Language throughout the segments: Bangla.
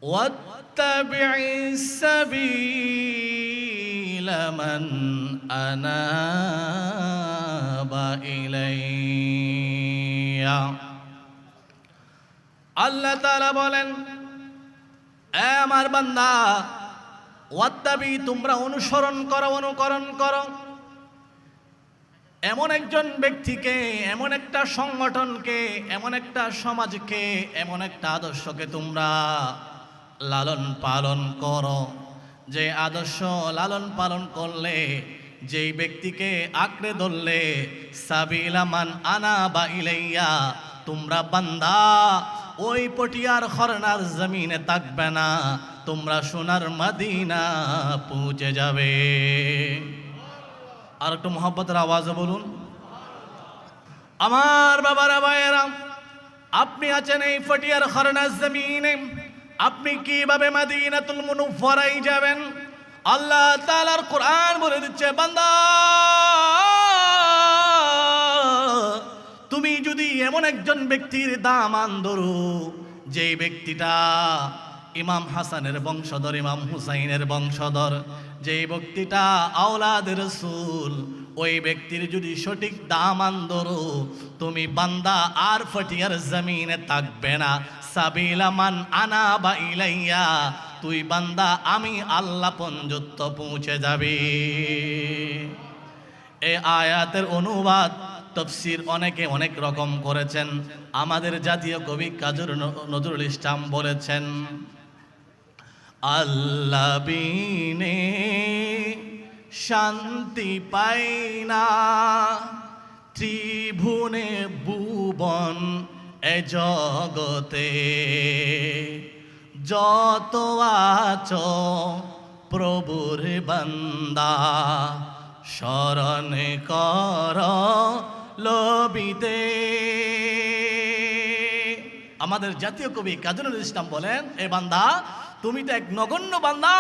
واتبع السبيل من أناب إلي আল্লাহ তাআলা বলেন, এ আমার বান্দা, ওয়াত্তাবি, তোমরা অনুসরণ করো, অনুকরণ করো এমন একজন ব্যক্তিকে, এমন একটা সংগঠনকে, এমন একটা সমাজকে, এমন একটা আদর্শকে তোমরা লালন পালন করো, যে আদর্শ লালন পালন করলে, যেই ব্যক্তিকে আঁকড়ে ধরলে, সাবিলা মান আনাবা ইলাইয়া, তোমরা বান্দা ওই পটিয়ার খরনার জমিনে থাকবে না, তোমরা সোনার মদিনা পৌঁছে যাবে। আর একটু মোহাব্বতের আওয়াজে বলুন। আমার বাবারা ভাইয়েরা, আপনি আছেন এই ফটিয়ার খরনার জমিনে, আপনি কিভাবে মদিনাতুল মুনাওয়ারায় যাবেন? আল্লাহ তাআলার কোরআন বলে দিচ্ছে, বান্দা তুমি যদি এমন একজন ব্যক্তির দামান ধরো, যেই ব্যক্তিটা ইমাম হাসানের বংশধর, ইমাম হুসাইনের বংশধর, যেই ব্যক্তিটা আওলাদের রাসূল, ওই ব্যক্তির যদি সঠিক দামান ধরো, তুমি বান্দা আর ফটিয়ার জমিনে থাকবে না। সাবিলা মান আনাবা ইলাইয়া, তুই বান্দা আমি আল্লাহ পর্যন্ত পৌঁছে যাবে। এই আয়াতের অনুবাদ তাফসীর অনেকে অনেক রকম করেছেন। আমাদের জাতীয় কবি কাজী নজরুল ইসলাম বলেছেন, আল্লাহ বিনে শান্তি পাই না, ত্রিভুবনে ভুবন এ জগতে, যত আছো প্রভুর বান্দা, শরণ কর লবিতে। আমাদের জাতীয় কবি কাজী নজরুল ইসলাম বলেন, এ বান্দা তুমি তো এক নগণ্য বান্দা,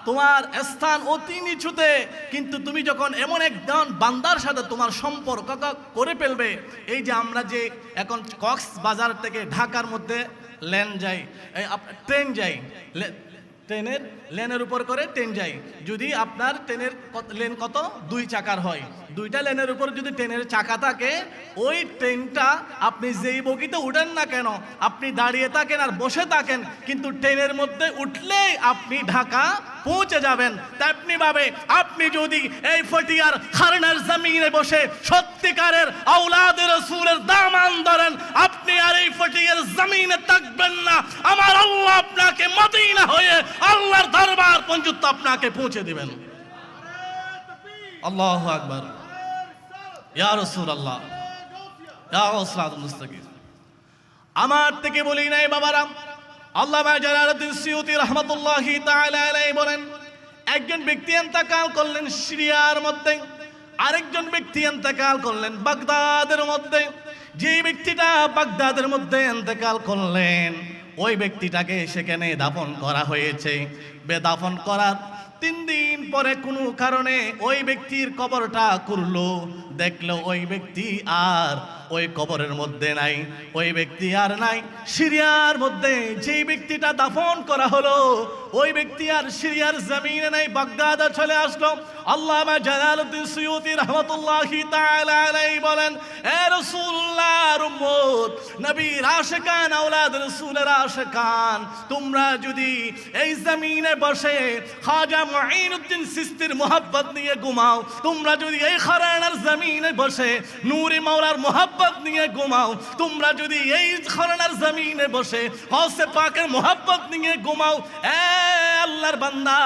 তোমার স্থান অতি নিচুতে, কিন্তু তুমি যখন এমন একজন বান্দার সাথে তোমার সম্পর্ক করে ফেলবে, এই যে আমরা যে এখন কক্সবাজার থেকে ঢাকার মধ্যে ট্রেন যাই, ট্রেনের লেনের উপর করে ট্রেন যাই, যদি আপনার ট্রেনের লেন কত, 2 চাকার হয়, 2টা লেনের উপর যদি ট্রেনের চাকা থাকে, ওই ট্রেনটা আপনি যেই বগিতে উঠেন না কেন, আপনি দাঁড়িয়ে থাকেন আর বসে থাকেন, কিন্তু ট্রেনের মধ্যে উঠলেই আপনি ঢাকা পৌঁছে যাবেন। তেমনি ভাবে আপনি যদি এই ফটিয়ার খরনার জমিনে বসে সত্যিকারের আওলাদের রাসূলের দামান ধরেন, আপনি আর এই ফটিয়ার জমিনে থাকবেন না। আমার আল্লাহ আপনাকে মদিনা হয়ে আল্লাহর দরবার পর্যন্ত আপনাকে পৌঁছে দিবেন। আল্লাহু আকবার, ইয়া রাসূলুল্লাহ, ইয়া রাসূলুল মুস্তাকিম। আমার থেকে বলি নাই বাবারা, আল্লামা জালালউদ্দিন সিয়ুতী রাহমাতুল্লাহি তাআলা আলাইহি বলেন, একজন ব্যক্তি ইন্তেকাল করলেন সিরিয়ার মধ্যে, আরেকজন ব্যক্তি ইন্তেকাল করলেন বাগদাদের মধ্যে। যে ব্যক্তিটা বাগদাদের মধ্যে ইন্তেকাল করলেন, ওই ব্যক্তিটাকে সেখানে দাফন করা হয়েছে। বেদাফন করার 3 দিন পরে কোনো কারণে ওই ব্যক্তির কবরটা করলো, দেখলো ওই ব্যক্তি আর ওই কবরের মধ্যে নাই, ওই ব্যক্তি আর নাই। সিরিয়ার মধ্যে যেই ব্যক্তিটা দাফন করা হলো, ওই ব্যক্তি আর সিরিয়ার জমিনে নাই, বাগদাদে চলে আসলো। আল্লামা জালালউদ্দিন সিয়ুতী রাহমাতুল্লাহি তাআলা আলাইহি বলেন, এ রাসূলুল্লাহর উম্মত, নবীর আশিকান, আওলাদ রাসূলের আশিকান, তোমরা যদি এই জমিনে বসে খাজা মুঈনুদ্দিন চিশতির মোহাব্বত নিয়ে ঘুমাও, তোমরা যদি এই খরানার জমিনে বসে নূরে মাওলার মোহাব্বত নিয়ে ঘুমাও, তোমরা যদি এই খরানার জমিনে বসে গৌসে পাকের মোহাব্বত নিয়ে ঘুমাও, এ আল্লাহর বান্দা,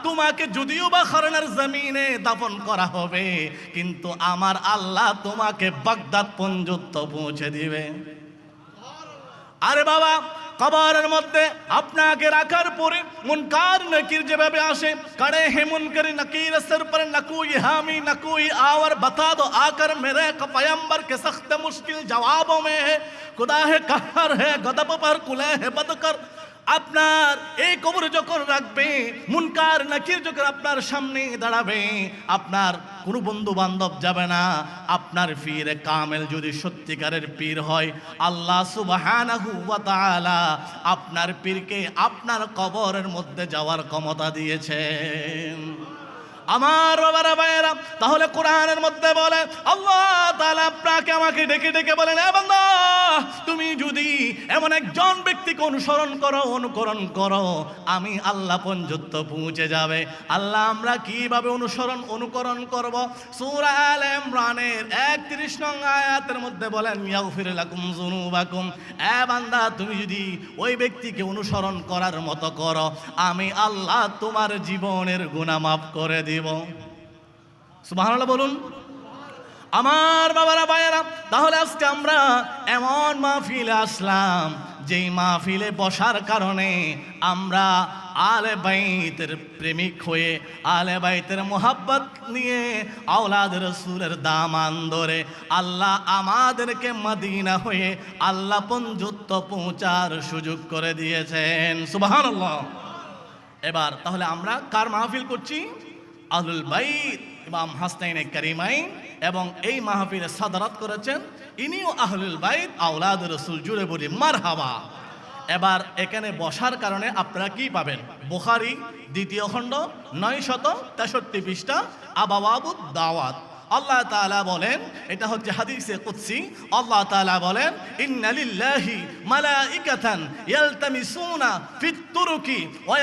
তোমাকে যদিও বা খরানার জমিনে দাফন করা হবে, কিন্তু আমার আল্লাহ তোমাকে বাগদাদ পর্যন্ত পৌঁছে দিবে। আরে বাবা, কবরের মধ্যে আপনাকে রাখার পরে মুনকার নকির যেভাবে আসে, खड़े हैं मुनकर नकीर सर पर न कोई हामी न कोई आवर, बता दो आकर मेरे पैगंबर के सख्त मुश्किल जवाबों में है खुदा है कहर है गदब पर कुले है बदकर। আপনার এই কবর যখন রাখবে, মুনকার নাকির যখন আপনার সামনে দাঁড়াবে, আপনার কোনো বন্ধু বান্ধব যাবে না। আপনার পীর কামেল যদি সত্যিকারের পীর হয়, আল্লাহ সুবহানাহু ওয়া তাআলা আপনার পীরকে আপনার কবরের মধ্যে যাওয়ার ক্ষমতা দিয়েছেন। আমার বাবারা ভাইয়েরা, তাহলে কোরআনের মধ্যে বলে আল্লাহ তাআলা আপনাকে আমাকে ডেকে ডেকে বলেন, এ বান্দা তুমি যদি এমন একজন ব্যক্তিকে অনুকরণ করো, আমি আল্লাহ পর্যন্ত পৌঁছে যাবে। আল্লাহ আমরা কিভাবে অনুকরণ করব? সূরা আলে ইমরানের 31 নং আয়াতের মধ্যে বলেন, ইয়াগফির লাকুম যুনুবাকুম, এ বান্দা তুমি যদি ওই ব্যক্তিকে অনুসরণ করার মতো করো, আমি আল্লাহ তোমার জীবনের গুনাহ মাফ করে দিব। সুবহানাল্লাহ বলুন। আমার বাবারা ভাইয়েরা, তাহলে আজকে আমরা এমন মাহফিলে আসলাম যেই মাহফিলে বসার কারণে আমরা আলে বাইতের প্রেমিক হয়ে, আলে বাইতের মোহাব্বত নিয়ে, আওলাদ রাসূলের দামান ধরে আল্লাহ আমাদেরকে মদিনা হয়ে আল্লাহ পর্যন্ত পৌঁছার সুযোগ করে দিয়েছেন। সুবহানাল্লাহ। এবার তাহলে আমরা কার মাহফিল করছি? আহলুল বাইত ইমাম হাসনাইনে কারিমাইন, এবং এই মাহফিলে সাদারাত করেছেন ইনিও আহলুল বাইত আওলাদ রাসূল। জুড়ে বলি মারহাবা। এবার এখানে বসার কারণে আপনারা কি পাবেন? বুখারী 2য় খণ্ড 963 পৃষ্ঠা, আবাওয়াবুদ দাওয়াত। আল্লাহ তাআলা বলেন, এটা হচ্ছে হাদিসে কুদসি, আল্লাহ তাআলা বলেন, ইন্না লিল্লাহি মালাইকাতান ইয়ালতামিসুনা ফিত তুরুকি ওয়া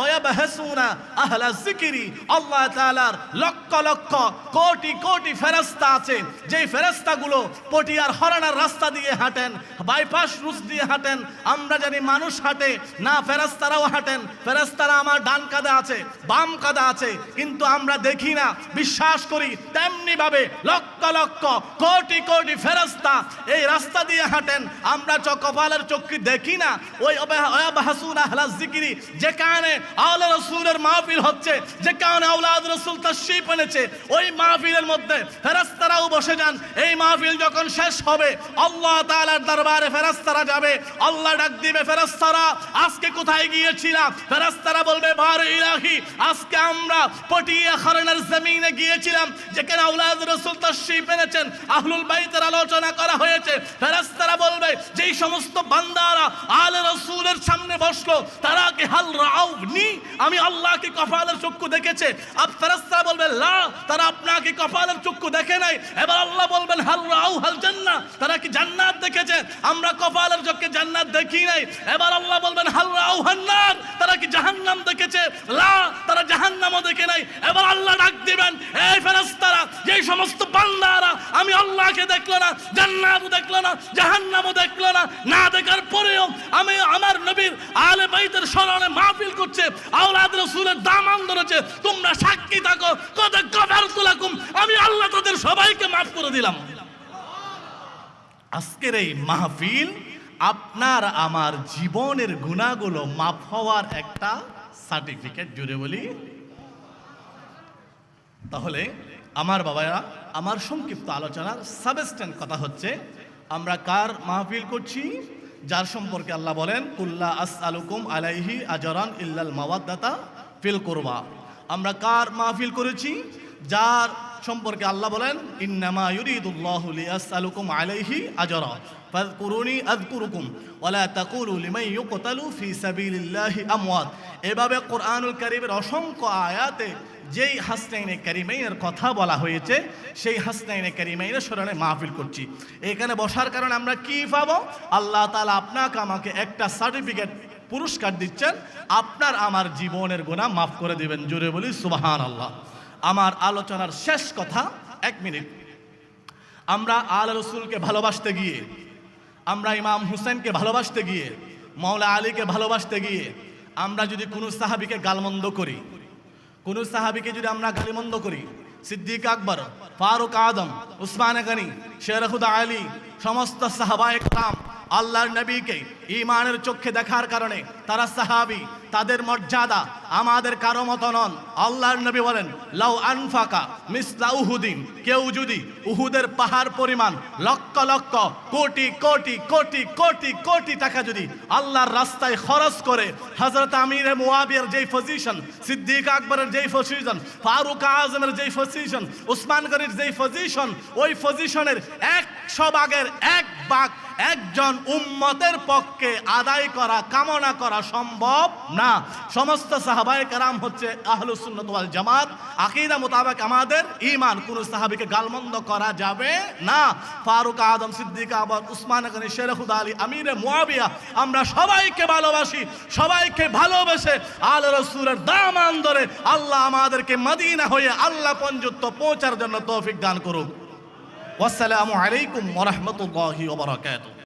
ইয়াবহাসুনা আহলা যিকরি। আল্লাহ তাআলার লক্ষ লক্ষ কোটি কোটি ফেরেশতা আছে, যেই ফেরেশতাগুলো পটিয়ার হরানার রাস্তা দিয়ে হাঁটেন, বাইপাস রুট দিয়ে হাঁটেন। আমরা জানি মানুষ হাঁটে না, ফেরেশতারাও হাঁটেন। ফেরেশতারা আমার ডান কাঁধে আছে, বাম কাঁধে আছে, কিন্তু আমরা দেখি না। বিশ্বাস করি তেমনি ভাবে লক্ষ লক্ষ কোটি কোটি ফেরেশতা এই রাস্তা দিয়ে হাঁটেন। আমরা কপালের চক্ষু দেখি না। ওই ইয়াবহাসুনা আহলা যিকরি, যেখানে আওলাদ রাসূলের মাহফিল হচ্ছে, যেখানে আওলাদ রাসূল তাশরীফ এনেছে, ওই মাহফিলের মধ্যে ফেরেশতারাও বসে যান। এই মাহফিল যখন শেষ হবে, আল্লাহ তাআলার দরবারে ফেরেশতারা যাবে। আল্লাহ ডাক দিবে, ফেরেশতারা আজকে কোথায় গিয়েছিলা? ফেরেশতারা বলবে, বারে ইলাহি, আজকে আমরা পটিয়া খরনের জমিনে গিয়েছিলাম, যেখানে আওলাদ রাসূল তাশরীফ এনেছেন, আহলুল বাইতের আলোচনা করা হয়েছে। ফেরেশতারা বলবে, যেই সমস্ত বান্দারা আলে রাসূলের সামনে বসলো, তারা কি হাল রাউনি, আমি আল্লাহকে কপালের চক্ষু দেখেছে? আর ফেরেশতারা বলবে, লা, তারা আপনাকে কপালের চক্ষু দেখে নাই। এবার আল্লাহ বলবেন, হাল রাউ হাল জান্নাহ, তারা কি জান্নাত দেখেছে? আমরা কপালের চক্ষে জান্নাত দেখি নাই। এবার আল্লাহ বলবেন, হাল রাউ হান্নার, তারা কি জাহান্নাম দেখেছে? লা, তারা জাহান্নামও দেখে নাই। এবার আল্লাহ ডাক দিবেন, এই ফেরেশতারা, যেই সমস্ত বান্দারা আমি আল্লাহকে দেখলো না, জান্নাতও দেখলো না, জাহান্নামও দেখলো না, না দেখার পরেও আমি আমার নবীর আলে বাইতের স্মরণে মাহফিল করছে, আওলাদ রাসূলের দামান ধরেছে, তোমরা সাক্ষী থাকো, কদ গফারতু লাকুম, আমি আল্লাহ তাদের সবাইকে মাফ করে দিলাম। আজকের এই মাহফিল আপনার আমার জীবনের গুনাহগুলো মাফ হওয়ার একটা সার্টিফিকেট। জুড়ে বলি। তাহলে আমার বাবারা, আমার সংক্ষিপ্ত আলোচনার সাবস্টেন্ট কথা হচ্ছে, আমরা কার মাহফিল করছি? যার সম্পর্কে আল্লাহ বলেন, কুল্লা আসআলুকুম আলাইহি আজরান ইল্লাল মাওয়াদ্দাতা ফিল কুরবা। আমরা কার মাহফিল করেছি? যার সম্পর্কে আল্লাহ বলেন, ইন্নামা ইউরিদুল্লাহু লিয়াসআলুকুম আলাইহি আজরা ফাযকুরুনি আযকুরুকুম ওয়ালা তাকুলু লিমান ইউকতালু ফি সাবিলিল্লাহি আমওয়াত। এভাবে কোরআনুল কারীমের অসংখ্য আয়াতে যেই হাসনাইনে কারিমাইনের কথা বলা হয়েছে, সেই হাসনাইনে কারিমাইনের স্মরণে মাহফিল করছি। এখানে বসার কারণে আমরা কি পাবো? আল্লাহ তাআলা আপনাকে আমাকে একটা সার্টিফিকেট, পুরস্কার দিচ্ছেন, আপনার আমার জীবনের গুনাহ মাফ করে দিবেন। জোরে বলি সুবহানাল্লাহ। আমার আলোচনার শেষ কথা, 1 মিনিট। আমরা আলে রাসূলকে ভালোবাসতে গিয়ে, আমরা ইমাম হুসেনকে ভালোবাসতে গিয়ে, মাওলা আলীকে ভালোবাসতে গিয়ে আমরা যদি কোনো সাহাবীকে গালমন্দ করি, কোনো সাহাবীকে যদি আমরা গালিমন্দ করি, সিদ্দিক আকবর, ফারুক আদম, উসমান গনি, শের খুদা আলী, সমস্ত সাহাবায়ে কেরাম, আল্লাহর নবীকে ঈমানের চোখে দেখার কারণে তারা সাহাবী, তাদের মর্যাদা আমাদের কারো মতো নন। আল্লাহর নবী বলেন, লাউ আনফাকা মিসলা উহুদিন, কেউ যদি উহুদের পাহাড় পরিমাণ লক্ষ লক্ষ কোটি কোটি কোটি কোটি কোটি টাকা যদি আল্লাহর রাস্তায় খরচ করে, হযরত আমির মুয়াবিয়ার যেই পজিশন, সিদ্দিক আকবরের যেই পজিশন, ফারুক আজমের যেই পজিশন, উসমান গনির যেই পজিশন, ওই পজিশনের 100 ভাগের 1 ভাগ একজন উম্মতের পক্ষে আদায় করা, কামনা করা সম্ভব না। সমস্ত সাহাবায়ে কেরাম হচ্ছে আহলুস সুন্নাত ওয়াল জামাত। আকীদা মোতাবেক আমাদের ঈমান, কোন সাহাবীকে গালমন্দ করা যাবে না। ফারুক আজম, সিদ্দিক আকবর, উসমান গনি, শেরখুদা আলী, আমিরে মুয়াবিয়া, আমরা সবাইকে ভালোবাসি। সবাইকে ভালোবেসে আল্লাহ রাসূলের দামান ধরে আল্লাহ আমাদেরকে মদিনা হয়ে আল্লাহ পর্যন্ত পৌঁছার জন্য তৌফিক দান করুক। ওয়াসসালামু আলাইকুম ওয়া রাহমাতুল্লাহি ওয়া বারাকাতুহু।